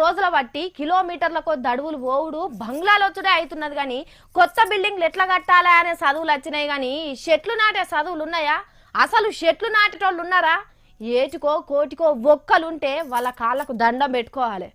రోజుల బట్టి కిలోమీటర్లకు అడవులు పోవుడు బంగ్లాలు వచ్చుడే అవుతున్నది కానీ కొత్త బిల్డింగ్లు ఎట్లా కట్టాలా అనే చదువులు వచ్చినాయి కానీ చెట్లు నాటే చదువులు ఉన్నాయా? అసలు చెట్లు నాటేటోళ్ళు ఉన్నారా? ఏటికో కోటికో ఒక్కలుంటే వాళ్ళ కాళ్ళకు దండం పెట్టుకోవాలి.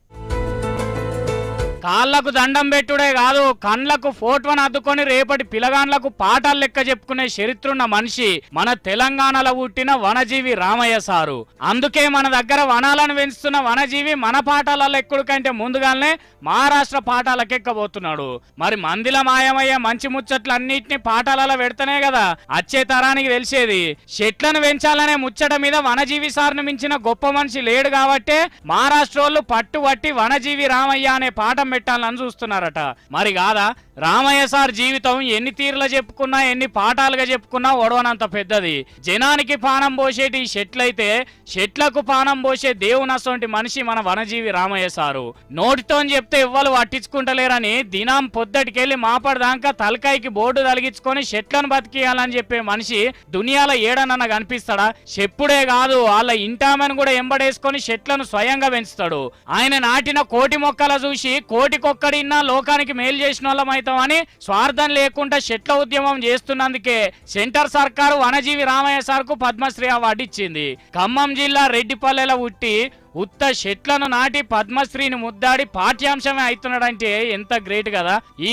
కాళ్లకు దండం పెట్టుడే కాదు, కండ్లకు ఫోటోను అద్దుకొని రేపటి పిలగాండ్లకు పాఠాలు లెక్క చెప్పుకునే చరిత్రున్న మనిషి మన తెలంగాణలో పుట్టిన వనజీవి రామయ్య సారు. అందుకే మన దగ్గర వనాలను పెంచుతున్న వనజీవి మన పాఠాలలో ఎక్కుడు కంటే ముందుగానే మహారాష్ట్ర పాఠాలకెక్కబోతున్నాడు. మరి మందిల మాయమయ్యే మంచి ముచ్చట్లన్నింటినీ పాఠాలలో పెడితేనే కదా వచ్చే తరానికి తెలిసేది. చెట్లను పెంచాలనే ముచ్చట మీద వనజీవి సార్ను మించిన గొప్ప మనిషి లేడు కాబట్టే మహారాష్ట్ర వాళ్ళు పట్టుబట్టి వనజీవి రామయ్య అనే పాఠం పెట్టాలని చూస్తున్నారట. మరి కాదా, రామయ్య సార్ జీవితం ఎన్ని తీరులో చెప్పుకున్నా ఎన్ని పాఠాలుగా చెప్పుకున్నా ఒడవనంత పెద్దది. జనానికి పానం పోసేటి చెట్లయితే చెట్లకు పానం పోసే దేవునసొంటి మనిషి మన వనజీవి రామయ్య సారు. నోటితో చెప్తే ఎవ్వరు పట్టించుకుంటలేరని దినం పొద్దటికెళ్ళి మాపడదాకా తలకాయికి బోర్డు తలిగించుకొని చెట్లను బతికియాలని చెప్పే మనిషి దునియాలో ఏడనన్న కనిపిస్తాడా? చెప్పుడే కాదు, వాళ్ళ ఇంటామని కూడా ఎంబడేసుకొని చెట్లను స్వయంగా పెంచుతాడు. ఆయన నాటిన కోటి మొక్కల చూసి కోటికొక్కడిన్నా లోకానికి మేలు చేసిన వాళ్ళమైతామని స్వార్థం లేకుండా చెట్ల ఉద్యమం చేస్తున్నందుకే సెంటర్ సర్కారు వనజీవి రామయ్య సార్కు పద్మశ్రీ అవార్డు ఇచ్చింది. ఖమ్మం జిల్లా రెడ్డిపల్లెలో పుట్టి ఉత్త చెట్లను నాటి పద్మశ్రీని ముద్దాడి పాఠ్యాంశమే అవుతున్నాడంటే ఎంత గ్రేట్ కదా. ఈ